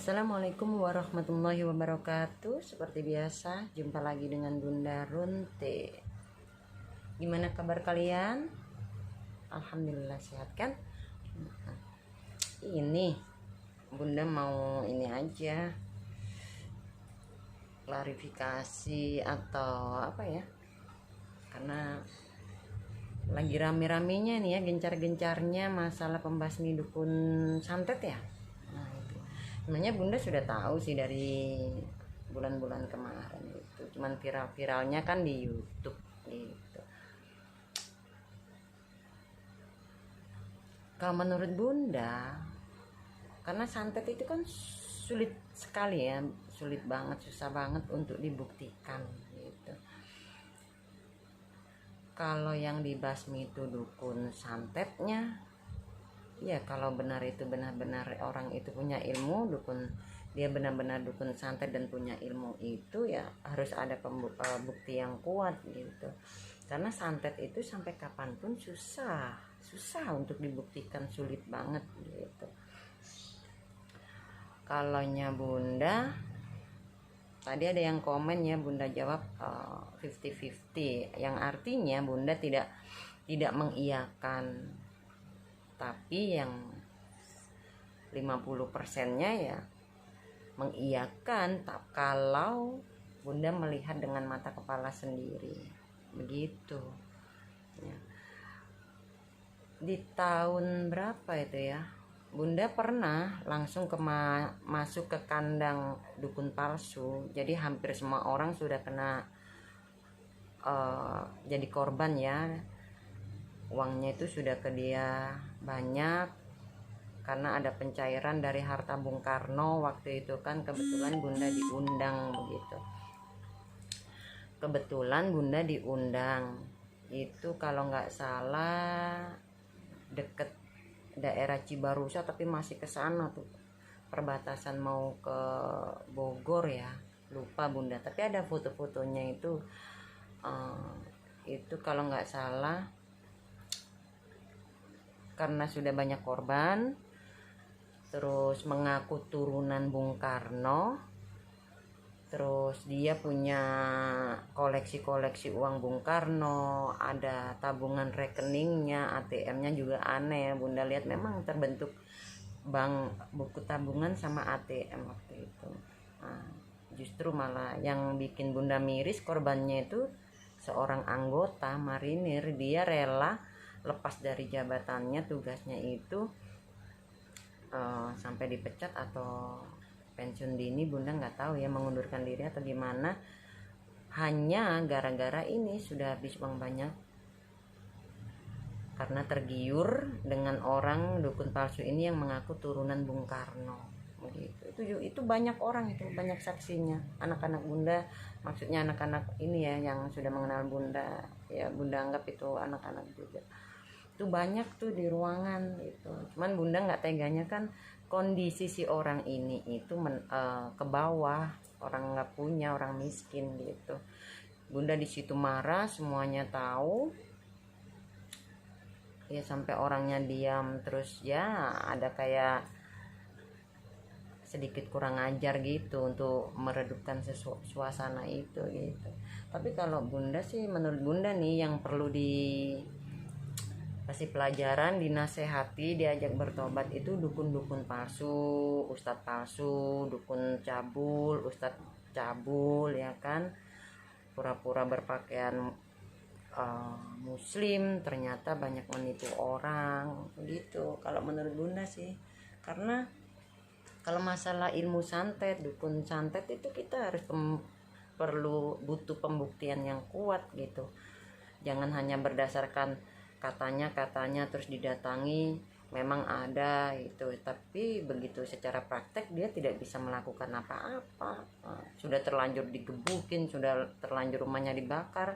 Assalamualaikum warahmatullahi wabarakatuh. Seperti biasa, jumpa lagi dengan Bunda Runte. Gimana kabar kalian? Alhamdulillah sehat kan? Ini Bunda mau ini aja, klarifikasi atau apa ya, karena lagi rame-ramenya nih ya, gencar-gencarnya masalah pembasmi dukun santet ya. Sebenarnya Bunda sudah tahu sih dari bulan-bulan kemarin itu, cuman viral-viralnya kan di YouTube gitu. Kalau menurut Bunda, karena santet itu kan sulit sekali ya, sulit banget, susah banget untuk dibuktikan gitu. Kalau yang dibasmi itu dukun santetnya, ya kalau benar itu benar-benar orang itu punya ilmu, dia benar-benar dukun santet dan punya ilmu itu, ya harus ada bukti yang kuat gitu. Karena santet itu sampai kapanpun susah untuk dibuktikan, sulit banget gitu. Kalaunya Bunda, tadi ada yang komen ya, Bunda jawab 50-50, yang artinya Bunda tidak mengiyakan, tapi yang 50%-nya ya mengiyakan kalau Bunda melihat dengan mata kepala sendiri begitu ya. Di tahun berapa itu ya, Bunda pernah langsung masuk ke kandang dukun palsu. Jadi hampir semua orang sudah kena jadi korban ya. Uangnya itu sudah ke dia banyak karena ada pencairan dari harta Bung Karno waktu itu kan. Kebetulan Bunda diundang begitu. Kebetulan Bunda diundang itu, kalau nggak salah deket daerah Cibarusa, tapi masih ke sana tuh, perbatasan mau ke Bogor ya, lupa Bunda, tapi ada foto-fotonya itu. Itu kalau nggak salah karena sudah banyak korban, terus mengaku turunan Bung Karno, terus dia punya koleksi uang Bung Karno, ada tabungan rekeningnya, ATM-nya juga aneh. Bunda lihat memang terbentuk bank, buku tabungan sama ATM waktu itu. Nah, justru malah yang bikin Bunda miris, korbannya itu seorang anggota marinir. Dia rela lepas dari jabatannya, tugasnya itu sampai dipecat atau pensiun dini, Bunda nggak tahu ya, mengundurkan diri atau gimana, hanya gara-gara ini sudah habis uang banyak karena tergiur dengan orang dukun palsu ini yang mengaku turunan Bung Karno begitu. Itu banyak orang, itu banyak saksinya, anak-anak Bunda, maksudnya anak-anak ini ya yang sudah mengenal Bunda ya, Bunda anggap itu anak-anak juga. Itu banyak tuh di ruangan gitu. Cuman Bunda nggak teganya kan, kondisi si orang ini itu ke bawah, orang nggak punya, orang miskin gitu. Bunda di situ marah, semuanya tahu ya, sampai orangnya diam. Terus ya ada kayak sedikit kurang ajar gitu untuk meredupkan suasana itu gitu. Tapi kalau Bunda sih, menurut Bunda nih, yang perlu kasih pelajaran, dinasehati, diajak bertobat itu dukun-dukun palsu, ustadz palsu, dukun cabul, ustadz cabul ya kan, pura-pura berpakaian muslim, ternyata banyak menipu orang gitu kalau menurut Bunda sih. Karena kalau masalah ilmu santet, dukun santet itu kita harus butuh pembuktian yang kuat gitu. Jangan hanya berdasarkan katanya terus didatangi, memang ada itu, tapi begitu secara praktek dia tidak bisa melakukan apa-apa. Sudah terlanjur digebukin, sudah terlanjur rumahnya dibakar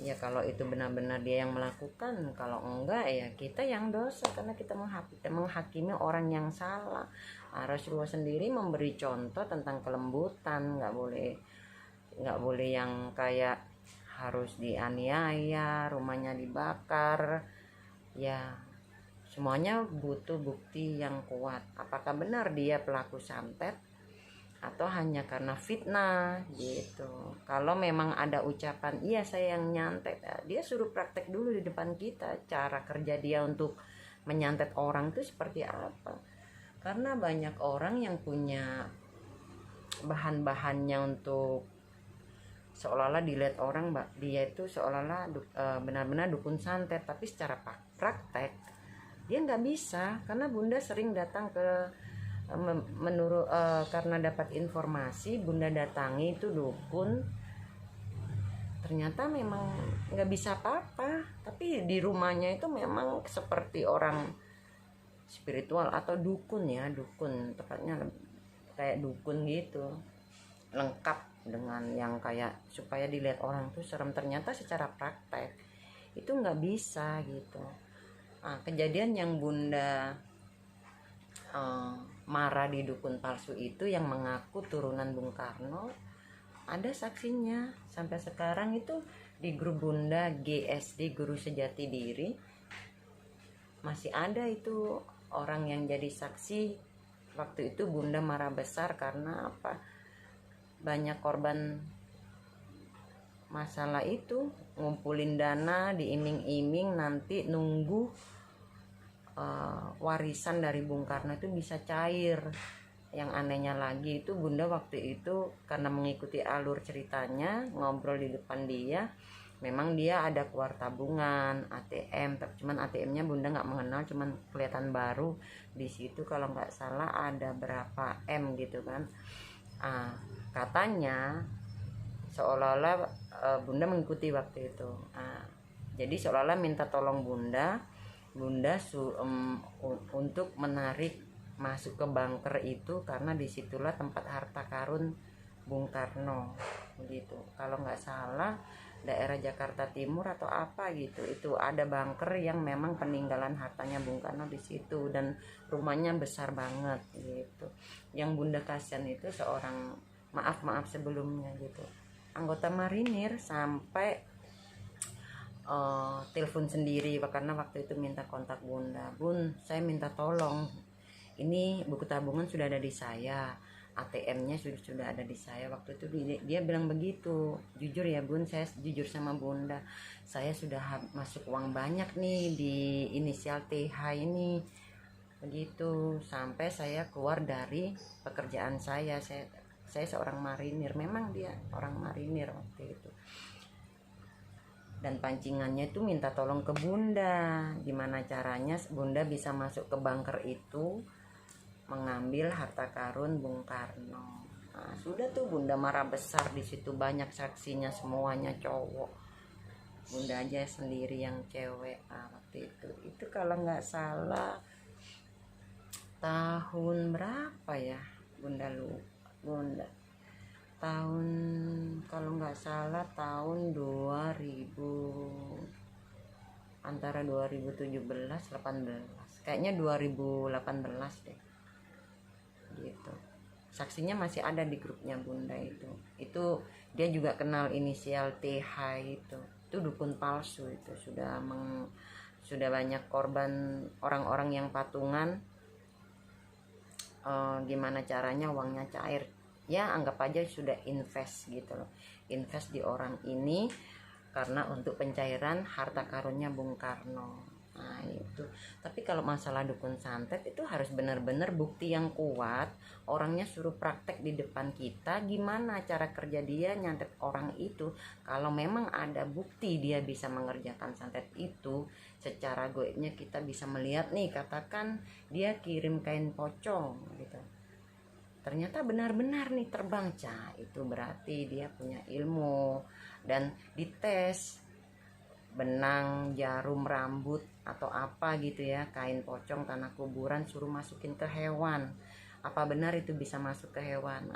ya. Kalau itu benar-benar dia yang melakukan, kalau enggak ya kita yang dosa, karena kita menghakimi orang yang salah. Rasulullah sendiri memberi contoh tentang kelembutan, nggak boleh yang kayak harus dianiaya, rumahnya dibakar ya. semuanya butuh bukti yang kuat. Apakah benar dia pelaku santet atau hanya karena fitnah gitu. Kalau memang ada ucapan iya saya yang nyantet, dia suruh praktek dulu di depan kita cara kerja dia untuk menyantet orang itu seperti apa. Karena banyak orang yang punya bahan-bahannya untuk seolah-olah dilihat orang dia itu seolah-olah benar-benar dukun santet, tapi secara praktek dia nggak bisa. Karena Bunda sering datang ke menurut karena dapat informasi, Bunda datangi itu dukun, ternyata memang nggak bisa apa-apa, tapi di rumahnya itu memang seperti orang spiritual atau dukun ya, dukun tepatnya kayak dukun gitu, lengkap dengan yang kayak supaya dilihat orang tuh serem. Ternyata secara praktek itu nggak bisa gitu. Nah, kejadian yang Bunda marah di dukun palsu itu yang mengaku turunan Bung Karno, ada saksinya sampai sekarang itu di grup Bunda GSD Guru Sejati Diri, masih ada itu orang yang jadi saksi. Waktu itu Bunda marah besar karena apa, banyak korban masalah itu ngumpulin dana diiming-iming nanti nunggu warisan dari Bung Karno itu bisa cair. Yang anehnya lagi itu Bunda waktu itu karena mengikuti alur ceritanya, ngobrol di depan dia, memang dia ada keluar tabungan ATM, tapi cuman ATM-nya Bunda nggak mengenal, cuman kelihatan baru di situ. Kalau nggak salah ada berapa M gitu kan. Katanya seolah-olah Bunda mengikuti waktu itu. Jadi seolah-olah minta tolong Bunda untuk menarik masuk ke bunker itu, karena disitulah tempat harta karun Bung Karno gitu. Kalau nggak salah daerah Jakarta Timur atau apa gitu, itu ada bunker yang memang peninggalan hartanya Bung Karno di situ, dan rumahnya besar banget gitu. Yang Bunda kasihan itu seorang, maaf sebelumnya gitu, anggota marinir sampai telepon sendiri karena waktu itu minta kontak Bunda. Bun, saya minta tolong, ini buku tabungan sudah ada di saya, ATM-nya sudah ada di saya. Waktu itu dia bilang begitu. Jujur ya Bun, saya jujur sama Bunda, saya sudah masuk uang banyak nih di inisial TH ini begitu, sampai saya keluar dari pekerjaan saya seorang marinir, memang dia orang marinir waktu itu. Dan pancingannya itu minta tolong ke Bunda, gimana caranya Bunda bisa masuk ke bunker itu mengambil harta karun Bung Karno. Nah, sudah tuh Bunda marah besar di situ, banyak saksinya semuanya cowok, Bunda aja sendiri yang cewek. Waktu itu kalau nggak salah tahun berapa ya Bunda tahun, kalau nggak salah tahun 2000, antara 2017 18, kayaknya 2018 deh gitu. Saksinya masih ada di grupnya Bunda itu dia juga kenal inisial TH itu dukun palsu. Itu sudah banyak korban orang-orang yang patungan, gimana caranya uangnya cair ya, anggap aja sudah invest gitu loh, invest di orang ini karena untuk pencairan harta karunnya Bung Karno. Nah itu. Tapi kalau masalah dukun santet itu harus benar-benar bukti yang kuat, orangnya suruh praktek di depan kita, gimana cara kerja dia nyantet orang itu. Kalau memang ada bukti dia bisa mengerjakan santet itu, secara goibnya kita bisa melihat nih, katakan dia kirim kain pocong gitu, ternyata benar-benar nih terbang, itu berarti dia punya ilmu. Dan dites benang, jarum rambut atau apa gitu ya, kain pocong, tanah kuburan, suruh masukin ke hewan, apa benar itu bisa masuk ke hewan.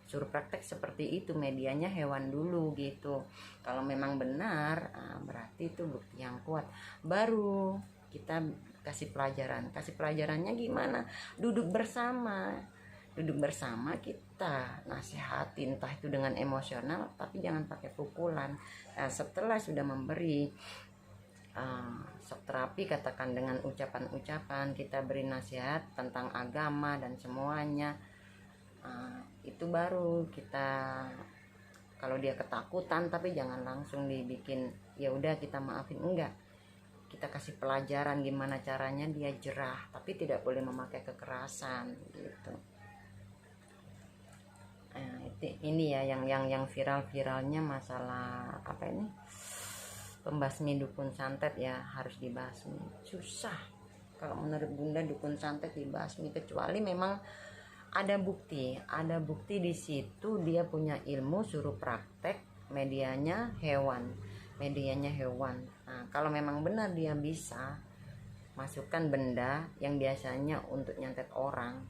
Suruh praktek seperti itu, medianya hewan dulu gitu. Kalau memang benar, berarti itu bukti yang kuat, baru kita kasih pelajarannya gimana, duduk bersama kita nasihatin, entah itu dengan emosional, tapi jangan pakai pukulan. Setelah sudah memberi shock terapi, katakan dengan ucapan-ucapan kita beri nasihat tentang agama dan semuanya. Itu baru kita, kalau dia ketakutan tapi jangan langsung dibikin ya udah kita maafin, enggak, kita kasih pelajaran gimana caranya dia jerah, tapi tidak boleh memakai kekerasan gitu. Ini ya yang viralnya masalah apa ini, pembasmi dukun santet ya, harus dibasmi. Susah kalau menurut Bunda dukun santet dibasmi, kecuali memang ada bukti di situ dia punya ilmu, suruh praktek, medianya hewan. Nah, kalau memang benar dia bisa masukkan benda yang biasanya untuk nyantet orang,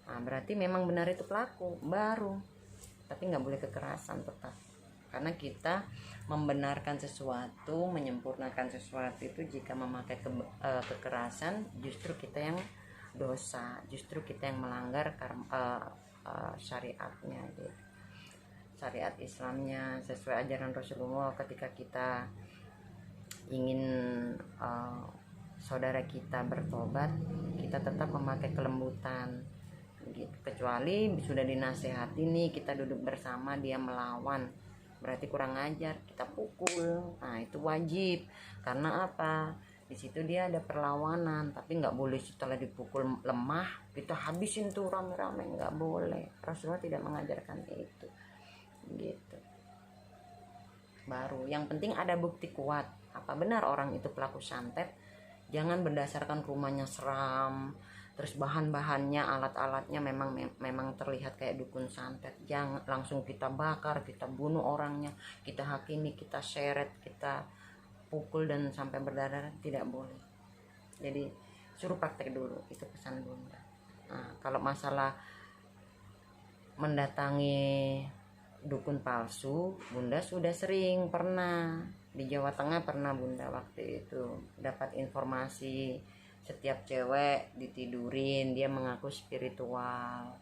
nah berarti memang benar itu pelaku baru. Tapi nggak boleh kekerasan tetap, karena kita membenarkan sesuatu, menyempurnakan sesuatu itu jika memakai kekerasan, justru kita yang dosa, justru kita yang melanggar syariatnya gitu. Syariat Islamnya sesuai ajaran Rasulullah. Ketika kita ingin saudara kita bertobat, kita tetap memakai kelembutan gitu. Kecuali sudah dinasehati nih, kita duduk bersama dia melawan, berarti kurang ajar, kita pukul. Nah itu wajib, karena apa, di situ dia ada perlawanan. Tapi nggak boleh setelah dipukul lemah kita habisin tuh rame-rame, nggak boleh. Rasulullah tidak mengajarkan itu gitu. Baru yang penting ada bukti kuat, apa benar orang itu pelaku santet. Jangan berdasarkan rumahnya seram, terus bahan-bahannya, alat-alatnya memang terlihat kayak dukun santet, jangan langsung kita bakar, kita bunuh orangnya, kita hakimi, kita seret, kita pukul dan sampai berdarah, tidak boleh. Jadi suruh praktek dulu, itu pesan Bunda. Nah, kalau masalah mendatangi dukun palsu, Bunda sudah sering pernah di Jawa Tengah, pernah Bunda waktu itu dapat informasi setiap cewek ditidurin, dia mengaku spiritual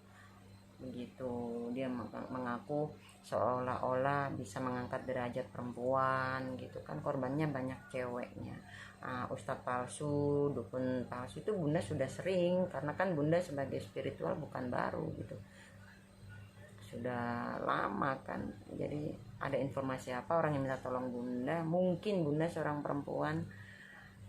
begitu, dia mengaku seolah-olah bisa mengangkat derajat perempuan gitu kan, korbannya banyak ceweknya. Ustadz palsu, dukun palsu itu Bunda sudah sering, karena kan Bunda sebagai spiritual bukan baru gitu, sudah lama kan. Jadi ada informasi apa, orang yang minta tolong Bunda, mungkin Bunda seorang perempuan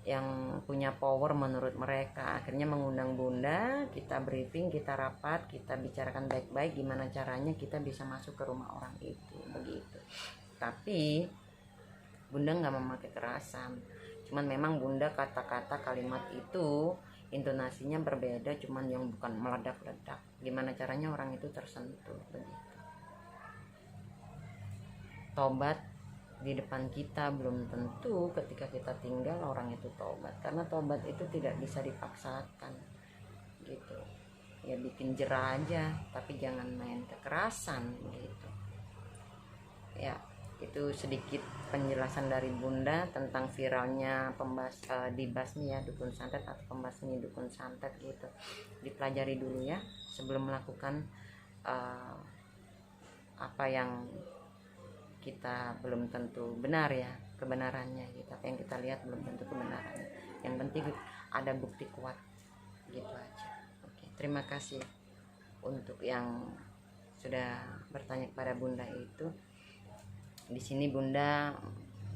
yang punya power menurut mereka, akhirnya mengundang Bunda, kita briefing, kita rapat, kita bicarakan baik-baik gimana caranya kita bisa masuk ke rumah orang itu begitu. Tapi Bunda nggak memakai kekerasan, cuman memang Bunda kata-kata kalimat itu intonasinya berbeda, cuman yang bukan meledak-ledak, gimana caranya orang itu tersentuh begitu. Tobat di depan kita belum tentu ketika kita tinggal orang itu tobat, karena tobat itu tidak bisa dipaksakan gitu ya, bikin jerah aja, tapi jangan main kekerasan gitu ya. Itu sedikit penjelasan dari Bunda tentang viralnya dibasmi ya dukun santet atau pembasmi dukun santet gitu. Dipelajari dulu ya sebelum melakukan apa yang kita belum tentu benar ya kebenarannya gitu. Apa yang kita lihat belum tentu kebenarannya, yang penting ada bukti kuat gitu aja. Oke, terima kasih untuk yang sudah bertanya kepada Bunda itu. Di sini Bunda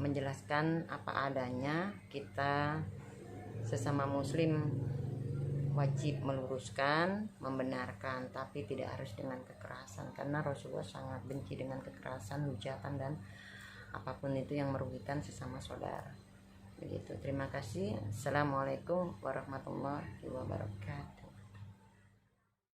menjelaskan apa adanya, kita sesama muslim wajib meluruskan, membenarkan, tapi tidak harus dengan kekerasan, karena Rasulullah sangat benci dengan kekerasan, hujatan, dan apapun itu yang merugikan sesama saudara begitu. Terima kasih. Assalamualaikum warahmatullahi wabarakatuh.